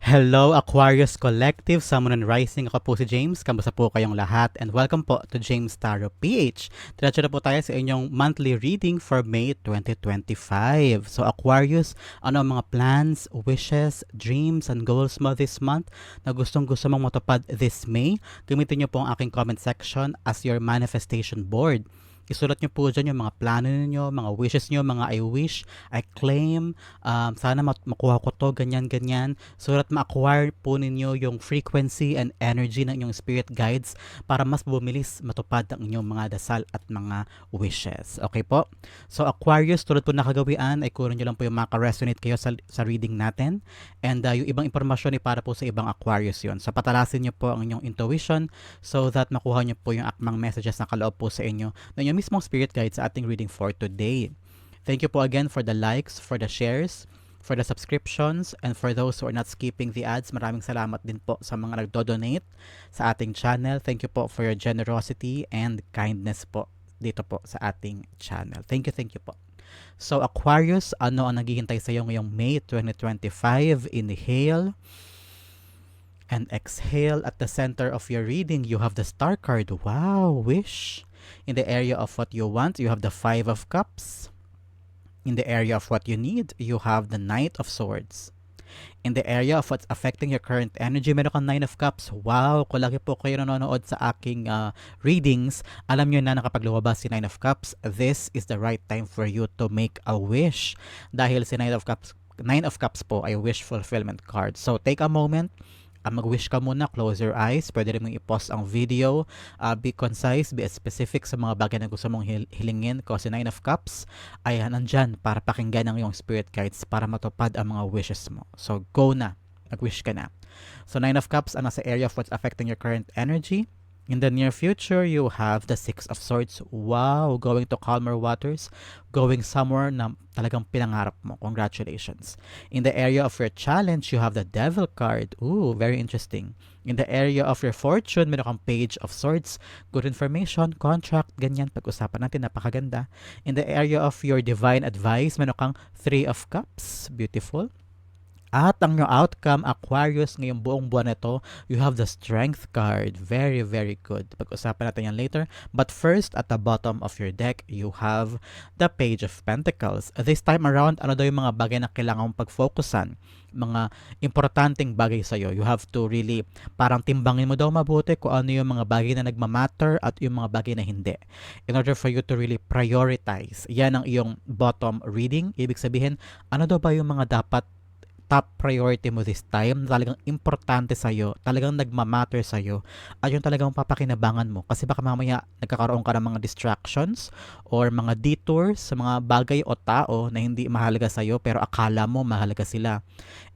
Hello Aquarius Collective, Sun and Rising. Ako po si James. Kamusta po kayong lahat? And welcome po to James Tarot PH. Diretso na po tayo sa inyong monthly reading for May 2025. So Aquarius, ano ang mga plans, wishes, dreams, and goals mo this month na gustong gusto mong matupad this May? Gamitin niyo po ang aking comment section as your manifestation board. Isulat nyo po dyan yung mga plano niyo, mga wishes niyo, mga I wish, I claim, sana makuha ko to, ganyan. Sulat ma-acquire po ninyo yung frequency and energy ng inyong spirit guides para mas bumilis matupad ang inyong mga dasal at mga wishes. Okay po? So Aquarius, tulad po nakagawian, ay kunin nyo lang po yung maka-resonate kayo sa reading natin. And yung ibang impormasyon ay para po sa ibang Aquarius yun. So patalasin nyo po ang inyong intuition so that makuha nyo po yung akmang messages na kaloob po sa inyo na inyong mismong spirit guide sa ating reading for today. Thank you po again for the likes, for the shares, for the subscriptions, and for those who are not skipping the ads. Maraming salamat din po sa mga nagdo-donate sa ating channel. Thank you po for your generosity and kindness po dito po sa ating channel. Thank you po. So Aquarius, ano ang naghihintay sa iyo ngayong May 2025? Inhale and exhale. At the center of your reading, you have the Star card. Wow, wish. In the area of what you want, you have the Five of Cups. In the area of what you need, you have the Knight of Swords. In the area of what's affecting your current energy, meron kang Nine of Cups. Wow, kung lagi po kayo nanonood sa aking readings, alam nyo na nakapag lumabas si Nine of Cups, this is the right time for you to make a wish. Dahil si Nine of Cups po ay wish fulfillment card. So take a moment, mag-wish ka muna, close your eyes, pwede rin mong i-pause ang video, be concise, be specific sa mga bagay na gusto mong hilingin kasi Nine of Cups ay nandyan para pakinggan ang iyong spirit guides para matupad ang mga wishes mo. So go na, mag-wish ka na. So Nine of Cups ang nasa area of what's affecting your current energy. In the near future, you have the Six of Swords. Wow, going to calmer waters, going somewhere na talagang pinangarap mo. Congratulations. In the area of your challenge, you have the Devil card. Ooh, very interesting. In the area of your fortune, meron kang Page of Swords. Good information, contract, ganyan. Pag-usapan natin, napakaganda. In the area of your divine advice, meron kang Three of Cups. Beautiful. At ang yung outcome, Aquarius, ngayong buong buwan nito, you have the Strength card. Very good. Pag-usapan natin yan later. But first, at the bottom of your deck, you have the Page of Pentacles. This time around, ano daw yung mga bagay na kailangan mong pag-focusan? Mga importanteng bagay sa'yo. You have to really, parang timbangin mo daw mabuti kung ano yung mga bagay na nagmamatter at yung mga bagay na hindi. In order for you to really prioritize, yan ang iyong bottom reading. Ibig sabihin, ano daw ba yung mga dapat top priority mo this time, talagang importante sa'yo, talagang nagmamatter sa'yo, at yung talagang papakinabangan mo. Kasi baka mamaya nagkakaroon ka ng mga distractions or mga detours sa mga bagay o tao na hindi mahalaga sa'yo pero akala mo mahalaga sila.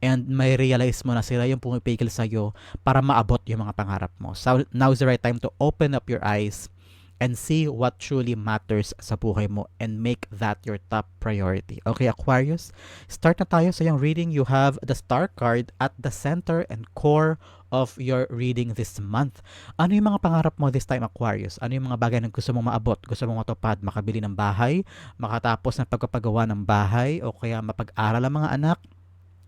And may realize mo na sila yung pumipigil sa'yo para maabot yung mga pangarap mo. So now's the right time to open up your eyes and see what truly matters sa buhay mo and make that your top priority. Okay, Aquarius? Start na tayo sa yung reading. You have the Star card at the center and core of your reading this month. Ano yung mga pangarap mo this time, Aquarius? Ano yung mga bagay na gusto mong maabot? Gusto mong matupad? Makabili ng bahay? Makatapos ng pagpapagawa ng bahay? O kaya mapag-aral ang mga anak?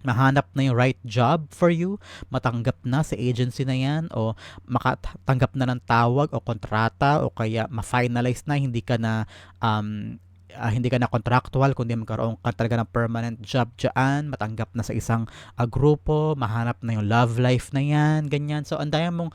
Mahanap na yung right job for you, matanggap na sa agency na yan, o makatanggap na ng tawag o kontrata, o kaya ma-finalize na, hindi ka na contractual, kundi magkaroon ka talaga ng permanent job dyan, matanggap na sa isang grupo, mahanap na yung love life na yan, ganyan. So, andayan mong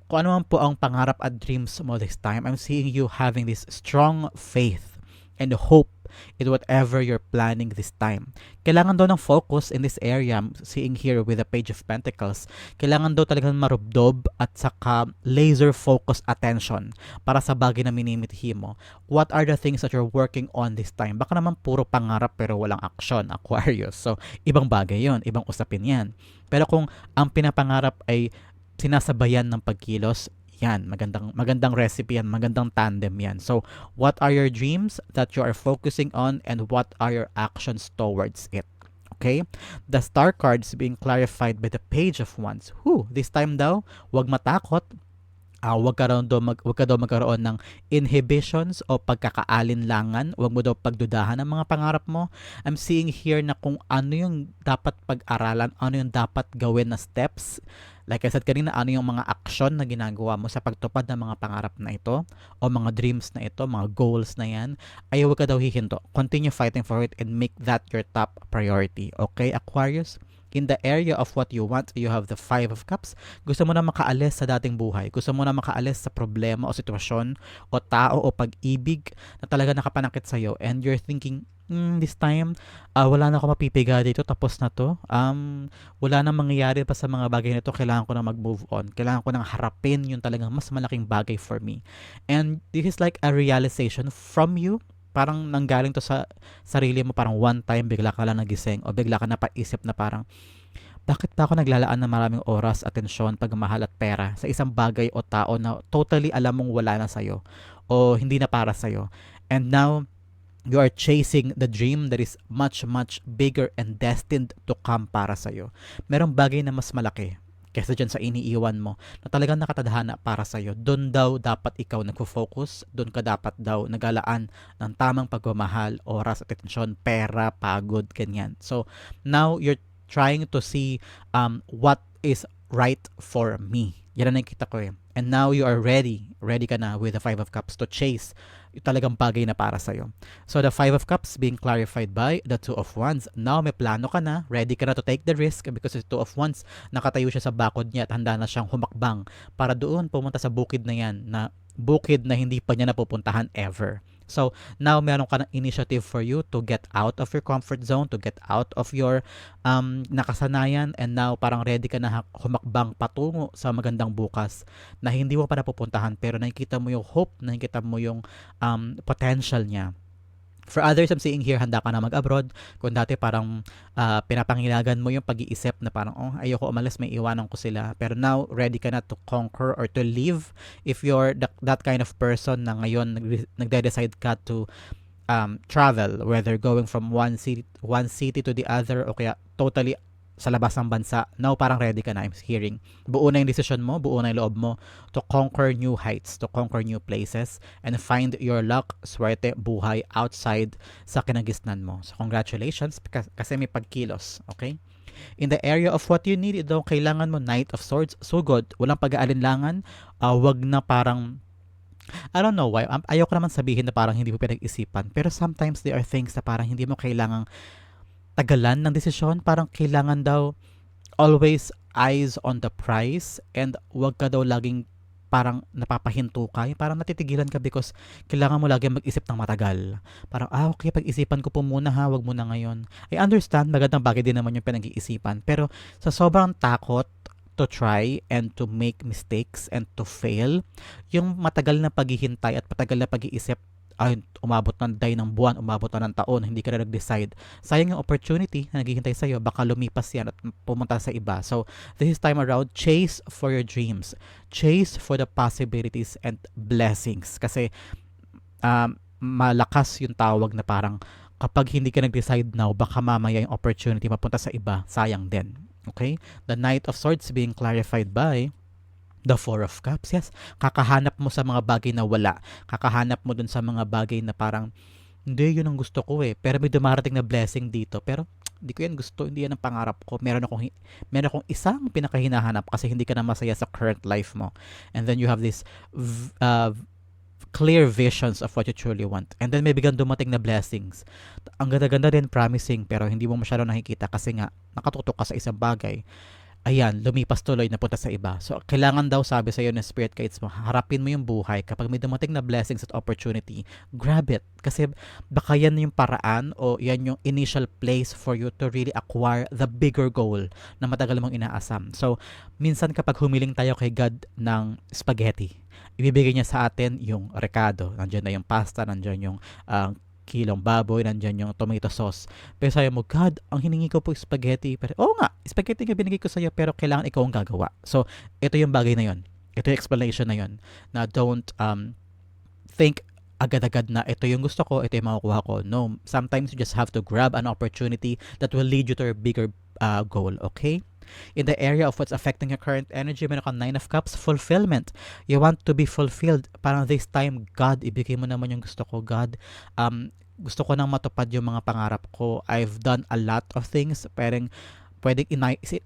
kung ano man po ang pangarap at dreams mo this time, I'm seeing you having this strong faith and hope in whatever you're planning this time. Kailangan daw ng focus in this area, seeing here with the Page of Pentacles. Kailangan daw talagang marubdob at saka laser focus attention para sa bagay na minimithi mo. What are the things that you're working on this time? Baka naman puro pangarap pero walang action, Aquarius. So, ibang bagay yon, ibang usapin yan. Pero kung ang pinapangarap ay sinasabayan ng pagkilos, yan, magandang recipe yan, magandang tandem yan. So, what are your dreams that you are focusing on and what are your actions towards it? Okay? The Star card is being clarified by the Page of Wands. This time daw, wag matakot wag ka daw magkaroon ng inhibitions o pagkakaalinlangan. Wag mo daw pagdudahan ang mga pangarap mo. I'm seeing here na kung ano yung dapat pag-aralan, ano yung dapat gawin na steps. Like I said kanina, ano yung mga aksyon na ginagawa mo sa pagtupad ng mga pangarap na ito o mga dreams na ito, mga goals na yan, ay huwag ka daw hihinto. Continue fighting for it and make that your top priority. Okay, Aquarius? In the area of what you want, you have the Five of Cups. Gusto mo na makaalis sa dating buhay. Gusto mo na makaalis sa problema o sitwasyon o tao o pag-ibig na talaga nakapanakit sa'yo. And you're thinking, this time, wala na ako mapipiga dito. Tapos na to. Wala na mangyayari pa sa mga bagay na to. Kailangan ko na mag-move on. Kailangan ko nang harapin yung talagang mas malaking bagay for me. And this is like a realization from you. Parang nanggaling to sa sarili mo, parang one time bigla ka lang nagising o bigla ka napaisip na parang bakit ba ako naglalaan ng maraming oras, atensyon, pagmamahal at pera sa isang bagay o tao na totally alam mong wala na sa'yo o hindi na para sa'yo. And now, you are chasing the dream that is much, much bigger and destined to come para sa'yo. Merong bagay na mas malaki kesa dyan sa iniiwan mo na talagang nakatadhana para sa'yo. Doon daw dapat ikaw nagfo-focus, doon ka dapat daw nagalaan ng tamang pagmamahal, oras, atensyon, pera, pagod, ganyan. So, now you're trying to see what is right for me. Yan ang nakikita ko eh. And now you are ready. Ready ka na with the Five of Cups to chase yung talagang bagay na para sa'yo. So the Five of Cups being clarified by the Two of Wands. Now may plano ka na. Ready ka na to take the risk because the Two of Wands nakatayo siya sa bakod niya at handa na siyang humakbang para doon pumunta sa bukid na yan, na bukid na hindi pa niya napupuntahan ever. So, now meron ka ng initiative for you to get out of your comfort zone, to get out of your nakasanayan, and now parang ready ka na humakbang patungo sa magandang bukas na hindi mo pa napupuntahan pero nakikita mo yung hope, nakikita mo yung potential niya. For others, I'm seeing here, handa ka na mag-abroad. Kung dati parang pinapangilagan mo yung pag-iisip na parang, ayoko umalis, may iwanan ko sila. Pero now, ready ka na to conquer or to live. If you're that kind of person na ngayon nagde-decide ka to travel, whether going from one city to the other o kaya totally sa labas ng bansa, now parang ready ka na. I'm hearing buo na yung decision mo, buo na yung loob mo to conquer new heights, to conquer new places and find your luck, swerte, buhay outside sa kinagisnan mo. So congratulations kasi may pagkilos, okay? In the area of what you need, ito kailangan mo Knight of Swords, so good, walang pag-aalinlangan, wag na parang I don't know why, ayoko naman sabihin na parang hindi mo pinag-isipan, pero sometimes there are things na parang hindi mo kailangang tagalan ng desisyon. Parang kailangan daw always eyes on the prize and wag ka daw laging parang napapahinto ka. Parang natitigilan ka because kailangan mo lagi mag-isip ng matagal. Parang, okay, pag-isipan ko po muna ha, wag muna ngayon. I understand, magandang bagay din naman yung pinag-iisipan. Pero sa sobrang takot to try and to make mistakes and to fail, yung matagal na paghihintay at matagal na pag-iisip, ay, umabot ng day ng buwan, umabot na ng taon, hindi ka na nag-decide. Sayang yung opportunity na naghihintay sa'yo, baka lumipas yan at pumunta sa iba. So, this time around, chase for your dreams. Chase for the possibilities and blessings. Kasi, malakas yung tawag na parang, kapag hindi ka nag-decide now, baka mamaya yung opportunity mapunta sa iba, sayang din. Okay? The Knight of Swords being clarified by the Four of Cups. Yes, kakahanap mo sa mga bagay na wala. Kakahanap mo dun sa mga bagay na parang, hindi, yun ang gusto ko eh. Pero may dumarating na blessing dito. Pero, hindi ko yan gusto. Hindi yan ang pangarap ko. Meron akong isang pinakahinahanap kasi hindi ka na masaya sa current life mo. And then you have this clear visions of what you truly want. And then may biglang dumating na blessings. Ang ganda-ganda din, promising, pero hindi mo masyado nakikita kasi nga, nakatutok ka sa isang bagay. Ayan, lumipas tuloy na punta sa iba. So, kailangan daw, sabi sa'yo ng spirit guides mo, harapin mo yung buhay. Kapag may dumating na blessings at opportunity, grab it. Kasi baka yan yung paraan o yan yung initial place for you to really acquire the bigger goal na matagal mong inaasam. So, minsan kapag humiling tayo kay God ng spaghetti, ibibigay niya sa atin yung recado. Nandiyan na yung pasta, nandiyan yung kilong baboy, nandyan yung tomato sauce. Pero sabi mo, God, ang hiningi ko po spaghetti. Pero, nga, spaghetti nga binigay ko sa'yo pero kailangan ikaw ang gagawa. So, ito yung bagay na yon. Ito yung explanation na yon. Na don't think agad-agad na ito yung gusto ko, ito yung makukuha ko. No, sometimes you just have to grab an opportunity that will lead you to a bigger goal, okay? In the area of what's affecting your current energy, meron kang Nine of Cups, fulfillment. You want to be fulfilled. Parang this time, God, ibigay mo naman yung gusto ko. God, gusto ko nang matupad yung mga pangarap ko. I've done a lot of things. Parang pwedeng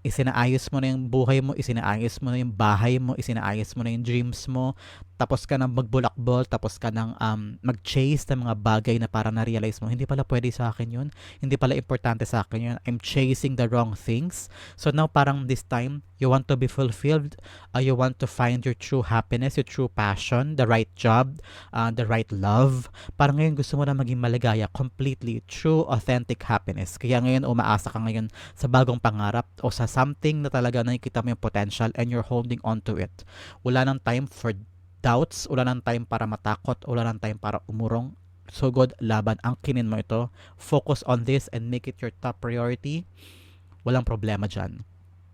isinaayos mo na yung buhay mo, isinaayos mo na yung bahay mo, isinaayos mo na yung dreams mo, tapos ka nang magbulakbol, tapos ka nang mag-chase ng mga bagay na parang na-realize mo, hindi pala pwede sa akin yun, hindi pala importante sa akin yun, I'm chasing the wrong things. So now parang this time, you want to be fulfilled, you want to find your true happiness, your true passion, the right job, the right love. Parang ngayon gusto mo na maging maligaya, completely, true, authentic happiness. Kaya ngayon umaasa ka ngayon sa bagong pangarap o sa something na talaga nakikita mo yung potential and you're holding on to it. Wala nang time for doubts, wala nang time para matakot, wala nang time para umurong. So God, laban, angkinin mo ito. Focus on this and make it your top priority. Walang problema dyan.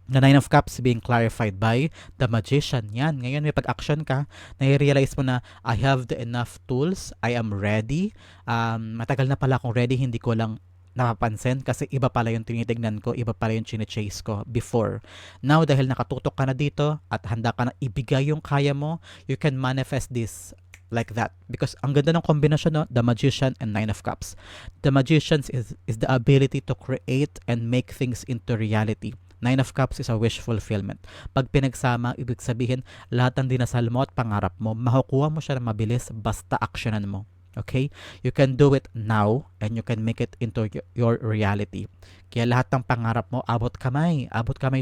The Nine of Cups being clarified by the Magician. Yan, ngayon may pag-action ka, nai-realize mo na I have the enough tools, I am ready. Matagal na pala akong ready, hindi ko lang napapansin kasi iba pala yung tinitignan ko, iba pala yung chine-chase ko before. Now, dahil nakatutok ka na dito at handa ka na ibigay yung kaya mo, you can manifest this like that. Because ang ganda ng kombinasyon, no? The Magician and Nine of Cups. The Magician is the ability to create and make things into reality. Nine of Cups is a wish fulfillment. Pag pinagsama, ibig sabihin, lahat ng dinasal mo at pangarap mo, makukuha mo siya na mabilis basta actionan mo. Okay? You can do it now and you can make it into your reality. Kaya lahat ng pangarap mo, abot kamay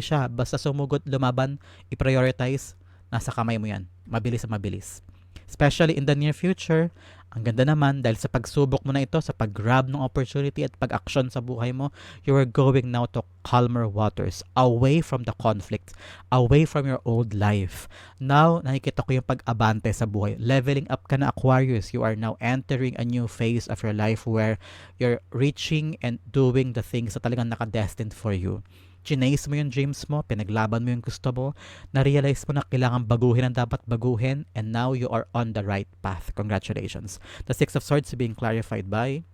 siya. Basta sumugod, lumaban, i-prioritize, nasa kamay mo yan. Mabilis na mabilis. Especially in the near future, ang ganda naman dahil sa pagsubok mo na ito, sa pag-grab ng opportunity at pag-action sa buhay mo, you are going now to calmer waters, away from the conflict, away from your old life. Now, nakikita ko yung pag-abante sa buhay. Leveling up ka na, Aquarius. You are now entering a new phase of your life where you're reaching and doing the things na talagang nakadestined for you. Chinase mo yung dreams mo, pinaglaban mo yung gusto mo, na-realize mo na kailangan baguhin ang dapat baguhin, and now you are on the right path. Congratulations. The Six of Swords being clarified by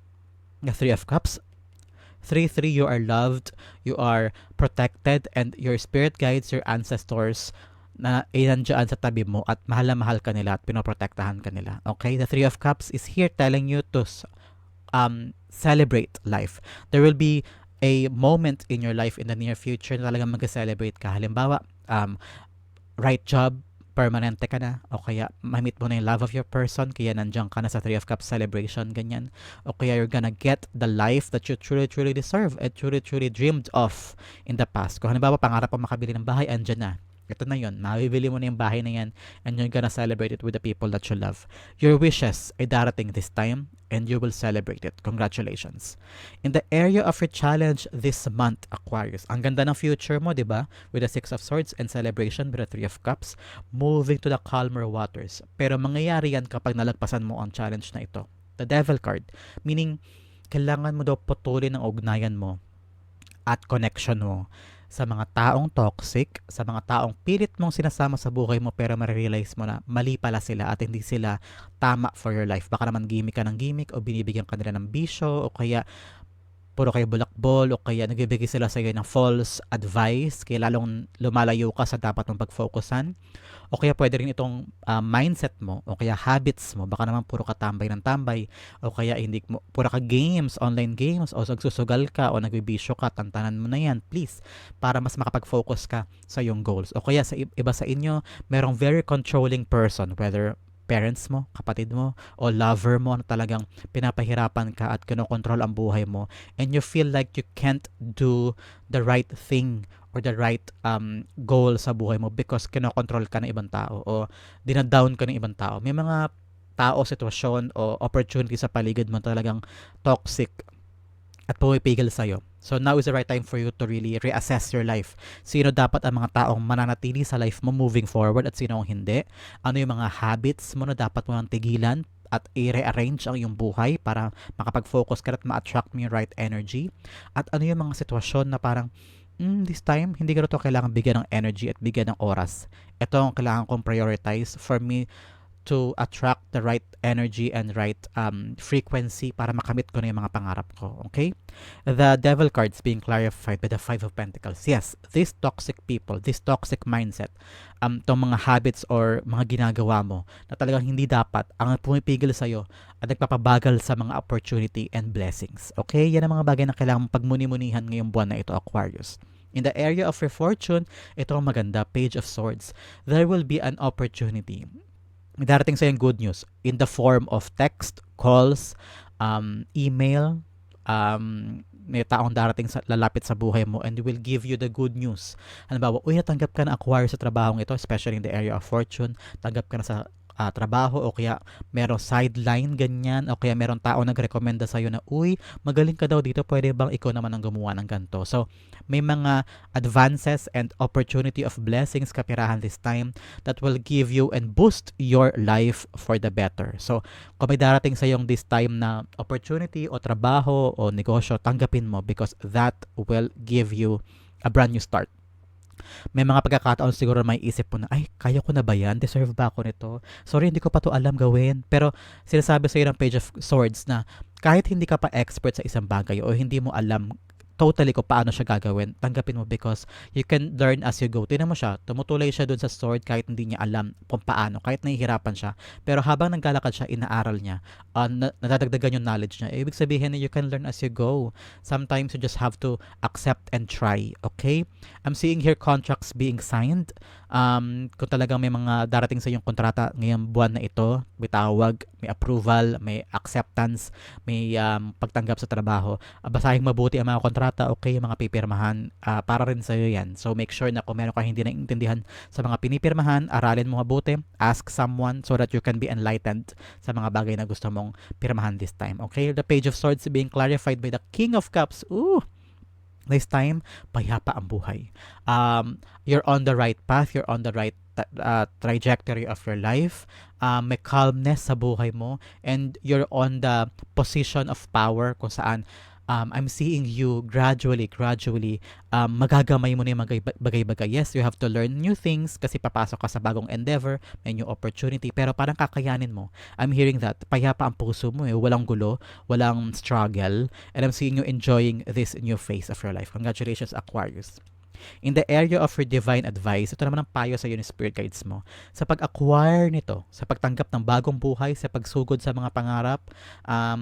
the Three of Cups. 3-3, you are loved, you are protected, and your spirit guides, your ancestors, na nandiyan sa tabi mo at mahal na mahal ka nila at pinoprotektahan ka nila. Okay? The Three of Cups is here telling you to celebrate life. There will be a moment in your life in the near future na talagang mag-celebrate ka. Halimbawa, right job, permanente ka na, o kaya ma-meet mo na yung love of your person, kaya nandiyan ka na sa Three of Cups celebration, ganyan. O kaya you're gonna get the life that you truly, truly deserve and truly, truly dreamed of in the past. Kung halimbawa, pangarap mo makabili ng bahay, andyan na. Ito na yun, mabibili mo na yung bahay na yan and you're gonna celebrate it with the people that you love. Your wishes ay darating this time and you will celebrate it. Congratulations. In the area of your challenge this month, Aquarius, ang ganda ng future mo, di ba? With the Six of Swords and celebration with the Three of Cups, moving to the calmer waters. Pero mangyayari yan kapag nalagpasan mo ang challenge na ito. The Devil card, meaning kailangan mo daw putulin ang ugnayan mo at connection mo sa mga taong toxic, sa mga taong pilit mong sinasama sa buhay mo pero ma-realize mo na mali pala sila at hindi sila tama for your life. Baka naman gimmick ka ng gimmick o binibigyan ka nila ng bisyo o kaya puro kayo bulakbol o kaya nagbibigay sila sa iyo ng false advice kaya lalong lumalayo ka sa dapat mong pag-focusan. O kaya pwede rin itong mindset mo o kaya habits mo. Baka naman puro ka tambay ng tambay o kaya hindi mo, puro ka games, online games o nagsusugal ka o nagbibisyo ka, tantanan mo na yan, please, para mas makapag-focus ka sa iyong goals. O kaya sa iba sa inyo, merong very controlling person, whether parents mo, kapatid mo, o lover mo na talagang pinapahirapan ka at kinokontrol ang buhay mo and you feel like you can't do the right thing or the right goal sa buhay mo because kinokontrol ka ng ibang tao o dinadown ka ng ibang tao. May mga tao, sitwasyon o opportunity sa paligid mo talagang toxic at pumipigil sa'yo. So now is the right time for you to really reassess your life. Sino dapat ang mga taong mananatili sa life mo moving forward at sino ang hindi? Ano yung mga habits mo na dapat mo nang tigilan at i-rearrange ang iyong buhay para makapag-focus ka at ma-attract mo yung right energy? At ano yung mga sitwasyon na parang this time, hindi ko ito kailangan bigyan ng energy at bigyan ng oras. Ito ang kailangan kong prioritize for me to attract the right energy and right frequency para makamit ko na yung mga pangarap ko. Okay? The devil cards being clarified by the Five of Pentacles. Yes, these toxic people, this toxic mindset, tong mga habits or mga ginagawa mo na talagang hindi dapat ang pumipigil sa'yo at nagpapabagal sa mga opportunity and blessings. Okay? Yan ang mga bagay na kailangan pagmuni-munihan ngayong buwan na ito, Aquarius. In the area of your fortune, ito ang maganda, Page of Swords. There will be an opportunity. May darating sa yung good news in the form of text, calls, email, may taong darating sa lalapit sa buhay mo and will give you the good news. Halimbawa, natanggap ka na acquire sa trabahong ito, especially in the area of fortune, tanggap ka na sa trabaho o kaya merong sideline ganyan o kaya merong tao nagrekomenda sa'yo na magaling ka daw dito, pwede bang ikaw naman ang gumawa ng ganito. So may mga advances and opportunity of blessings kapirahan this time that will give you and boost your life for the better. So kung may darating sa'yo this time na opportunity o trabaho o negosyo, tanggapin mo because that will give you a brand new start. May mga pagkakataon siguro may isip mo na, kaya ko na ba yan? Deserve ba ako nito? Sorry, hindi ko pa to alam gawin. Pero sinasabi sa'yo ng Page of Swords na kahit hindi ka pa expert sa isang bagay o hindi mo alam totally kung paano siya gagawin, tanggapin mo because you can learn as you go. Tingnan mo siya, tumutulay siya dun sa sword kahit hindi niya alam kung paano, kahit nahihirapan siya. Pero habang naglalakad siya, inaaral niya, nadadagdagan yung knowledge niya. Ibig sabihin na you can learn as you go. Sometimes you just have to accept and try, okay? I'm seeing here contracts being signed. Kung talagang may mga darating sa iyong kontrata ngayong buwan na ito, may tawag, may approval, may acceptance, may pagtanggap sa trabaho, basahin mabuti ang mga kontrata, okay, yung mga pipirmahan, para rin sa iyo yan. So make sure na kung meron ka hindi naiintindihan sa mga pinipirmahan, aralin mo mabuti, ask someone so that you can be enlightened sa mga bagay na gusto mong pirmahan this time. Okay, the Page of Swords being clarified by the King of Cups. This time, payapa ang buhay. You're on the right path, you're on the right trajectory of your life. May calmness sa buhay mo and you're on the position of power kung saan I'm seeing you gradually magagamay mo na yung bagay-bagay. Yes, you have to learn new things kasi papasok ka sa bagong endeavor, may new opportunity, pero parang kakayanin mo. I'm hearing that. Payapa ang puso mo walang gulo, walang struggle, and I'm seeing you enjoying this new phase of your life. Congratulations, Aquarius. In the area of your divine advice, ito naman ang payo sa iyo ni Spirit Guides mo. Sa pag-acquire nito, sa pagtanggap ng bagong buhay, sa pagsugod sa mga pangarap,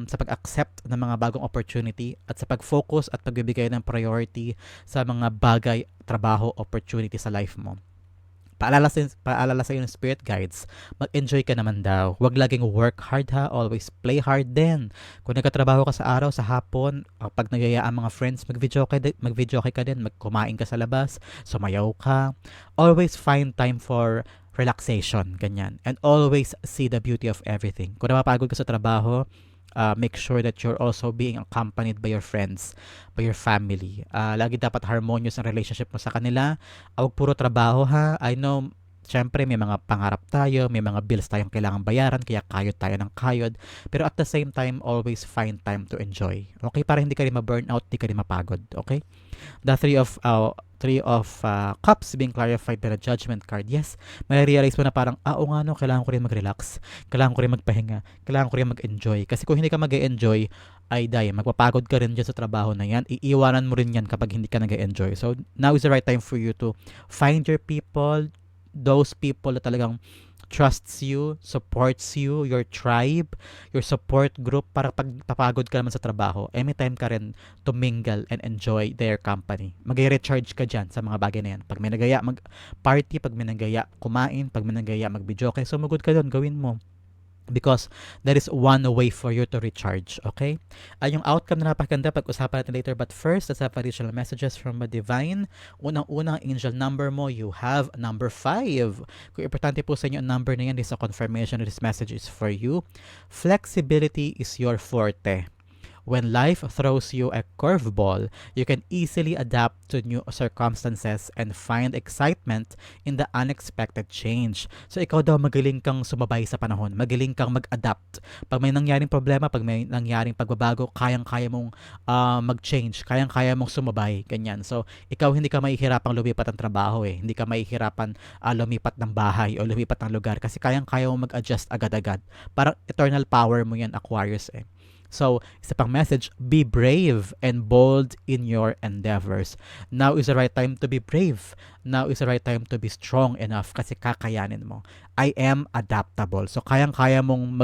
sa pag-accept ng mga bagong opportunity, at sa pag-focus at pagbibigay ng priority sa mga bagay, trabaho, opportunity sa life mo. Paalala sa iyo ng Spirit Guides, mag-enjoy ka naman daw. Huwag laging work hard ha, always play hard din. Kung nagkatrabaho ka sa araw, sa hapon, pag nagyayaan mga friends, mag-video ka din, magkumain ka sa labas, sumayaw ka. Always find time for relaxation, ganyan. And always see the beauty of everything. Kung napapagod ka sa trabaho, make sure that you're also being accompanied by your friends, by your family. Lagi dapat harmonious ang relationship mo sa kanila. Huwag puro trabaho ha. I know, syempre may mga pangarap tayo, may mga bills tayong kailangan bayaran, kaya kayod tayo ng kayod. Pero at the same time, always find time to enjoy. Okay? Para hindi ka rin ma-burnout, hindi ka rin mapagod. Okay? The Three of Cups being clarified by the Judgment card. Yes, may realize mo na parang, nga no, kailangan ko rin mag-relax, kailangan ko rin magpahinga, kailangan ko rin mag-enjoy. Kasi kung hindi ka mag-enjoy, magpapagod ka rin dyan sa trabaho na yan. Iiwanan mo rin yan kapag hindi ka nag-enjoy. So, now is the right time for you to find your people, those people na talagang trusts you, supports you, your tribe, your support group, para pag papagod ka naman sa trabaho, anytime ka rin to mingle and enjoy their company. Mag-recharge ka dyan sa mga bagay na yan. Pag may nagaya, mag-party, pag may nagaya, kumain, pag may nagaya, mag-videoke, sumugod ka doon, gawin mo. Because there is one way for you to recharge, okay? Yung outcome na napakaganda, pag-usapan natin later. But first, let's have additional messages from the divine. Unang-unang angel number mo, you have number 5. Kung importante po sa inyo ang number na yan, this is a confirmation that this message is for you. Flexibility is your forte. When life throws you a curveball, you can easily adapt to new circumstances and find excitement in the unexpected change. So ikaw daw magaling kang sumabay sa panahon, magaling kang mag-adapt. Pag may nangyaring problema, pag may nangyaring pagbabago, kayang-kaya mong mag-change, kayang-kaya mong sumabay, ganyan. So ikaw hindi ka mahihirapang lumipat ng trabaho eh. Hindi ka mahihirapan lumipat ng bahay o lumipat ng lugar kasi kayang-kaya mong mag-adjust agad-agad. Parang eternal power mo yan, Aquarius eh. So, isa pang message, be brave and bold in your endeavors. Now is the right time to be brave. Now is the right time to be strong enough kasi kakayanin mo. I am adaptable. So, kayang-kaya mong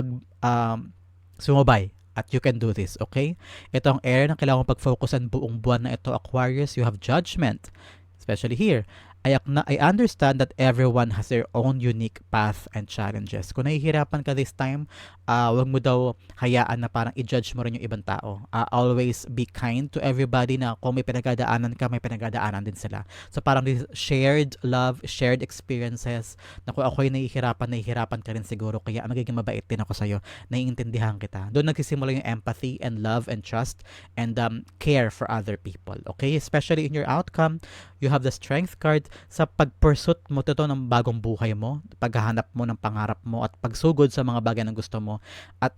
sumabay at you can do this, okay? Ito ang area na kailangan mong pag-focusan buong buwan na ito, Aquarius. You have judgment, especially here. I understand that everyone has their own unique path and challenges. Kung nahihirapan ka this time, wag mo daw hayaan na parang i-judge mo rin yung ibang tao. Always be kind to everybody na kung may pinagdadaanan ka, may pinagdadaanan din sila. So parang this shared love, shared experiences, na kung ako'y nahihirapan ka rin siguro, kaya magiging mabait din ako sa'yo, naiintindihan kita. Doon nagsisimula yung empathy and love and trust and care for other people. Okay? Especially in your outcome, you have the strength card sa pag-pursuit mo ito ng bagong buhay mo, paghahanap mo ng pangarap mo at pagsugod sa mga bagay na gusto mo at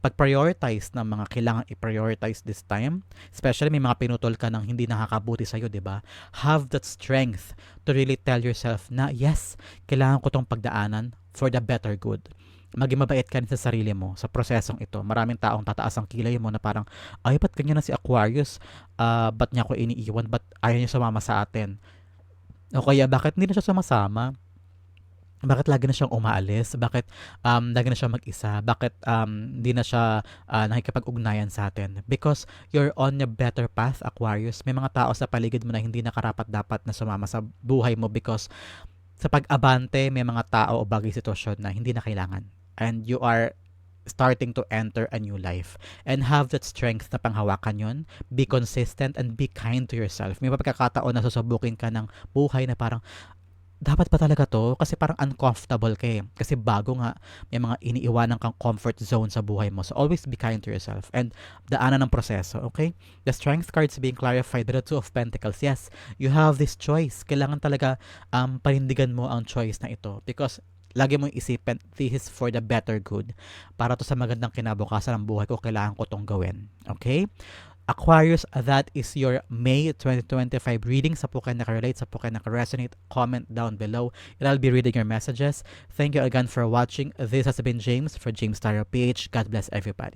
pag-prioritize ng mga kailangan i-prioritize this time. Especially may mga pinutol ka ng hindi nakakabuti sa'yo, di ba? Have that strength to really tell yourself na yes, kailangan ko tong pagdaanan for the better good. Maging mabait ka rin sa sarili mo sa prosesong ito. Maraming taong tataas ang kilay mo na parang, ay, ba't ganyan na si Aquarius? Ba't niya ako iniiwan? Ba't ayaw niya sumama sa atin? O kaya, bakit hindi na siya sumasama? Bakit lagi na siyang umaalis? Bakit lagi na siya mag-isa? Bakit hindi na siya nakikipag-ugnayan sa atin? Because you're on a better path, Aquarius. May mga tao sa paligid mo na hindi nakarapat-dapat na sumama sa buhay mo because sa pag-abante, may mga tao o bagay sitwasyon na hindi na kailangan. And you are starting to enter a new life and have that strength na panghawakan yun. Be consistent and be kind to yourself. May pagkakataon na susubukin ka ng buhay na parang dapat pa talaga to? Kasi parang uncomfortable ka eh. Kasi bago nga, may mga iniiwanan kang comfort zone sa buhay mo. So always be kind to yourself and daanan ng proseso, okay? The strength cards being clarified, the Two of Pentacles. Yes, you have this choice. Kailangan talaga panindigan mo ang choice na ito because lagi mong isipin, this is for the better good. Para to sa magandang kinabukasan ng buhay ko, kailangan ko tong gawin. Okay? Aquarius, that is your May 2025 reading. Sa po kayo nakarelate, sa po kayo nakaresonate, comment down below and I'll be reading your messages. Thank you again for watching. This has been James for James Tarot PH. God bless everybody.